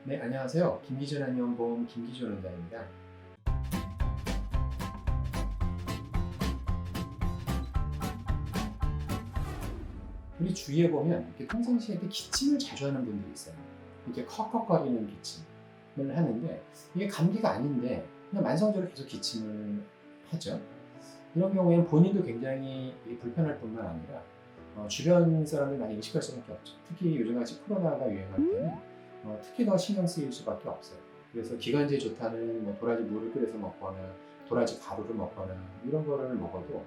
네, 안녕하세요. 김기준 한의원보험 김기준 원장입니다. 우리 주위에 보면 이렇게 평상시에 이렇게 기침을 자주 하는 분들이 있어요. 이렇게 컥컥거리는 기침을 하는데 이게 감기가 아닌데 그냥 만성적으로 계속 기침을 하죠. 이런 경우에는 본인도 굉장히 불편할 뿐만 아니라 주변 사람들 많이 의식할 수밖에 없죠. 특히 요즘같이 코로나가 유행할 때는 특히 더 신경 쓰일 수밖에 없어요. 그래서 기관지에 좋다는 도라지 물을 끓여서 먹거나 도라지 가루를 먹거나 이런 거를 먹어도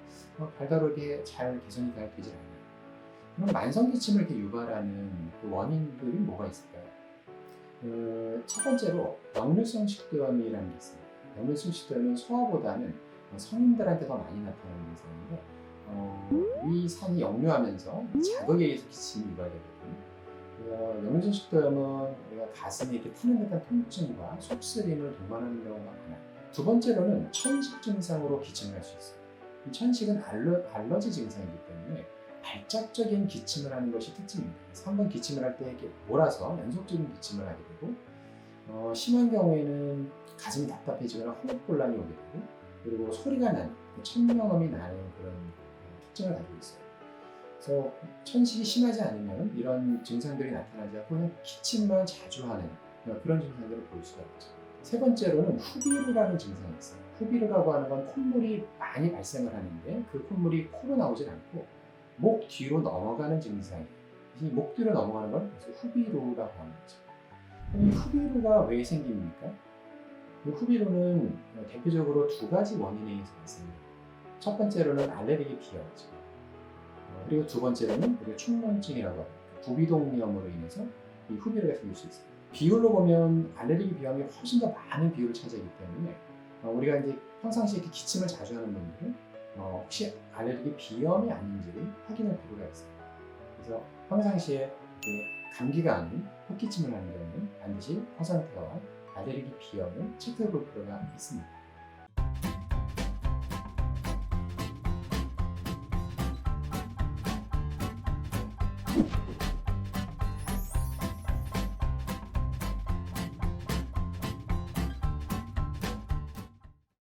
별다르게 잘 개선이 잘 되질 않아요. 그럼 만성 기침을 이렇게 유발하는 그 원인들이 뭐가 있을까요? 첫 번째로 역류성 식도염이라는 게 있습니다. 역류성 식도염은 소아보다는 성인들한테 더 많이 나타나는 증상인데 이 산이 역류하면서 자극에 의해서 기침이 유발되거든요. 역류성 식도염은 우리가 가슴에 이렇게 타는 듯한 통증과 속쓰림을 동반하는 경우가 많아요. 두 번째로는 천식 증상으로 기침을 할 수 있어요. 이 천식은 알러지 증상이기 때문에 발작적인 기침을 하는 것이 특징입니다. 그래서 한번 기침을 할 때 이렇게 몰아서 연속적인 기침을 하게 되고 심한 경우에는 가슴이 답답해지거나 호흡곤란이 오게 되고 그리고 소리가 나는 천명음이 나는 그런 특징을 가지고 있어요. 그래서 천식이 심하지 않으면 이런 증상들이 나타나지 않고 그냥 기침만 자주 하는 그런 증상들을 볼 수가 있죠. 세 번째로는 후비루라는 증상이 있어요. 후비루라고 하는 건 콧물이 많이 발생을 하는데 그 콧물이 코로 나오질 않고 목 뒤로 넘어가는 증상이에요. 이 목 뒤로 넘어가는 걸 그래서 후비루라고 하는 거죠. 그럼 이 후비루가 왜 생깁니까? 이 후비루는 대표적으로 두 가지 원인에 의해서 발생해요. 첫 번째로는 알레르기 비염이죠. 그리고 두 번째로는 우리가 축농증이라고 합니다. 부비동염으로 인해서 이 후비루가 생길 수 있어요. 비율로 보면 알레르기 비염이 훨씬 더 많은 비율을 차지하기 때문에 우리가 이제 평상시에 이렇게 기침을 자주 하는 분들은 혹시 알레르기 비염이 아닌지를 확인할 필요가 있어요. 그래서 평상시에 감기가 아닌 헛기침을 하는 경우는 반드시 허상태와 알레르기 비염을 체크해 볼 필요가 있습니다.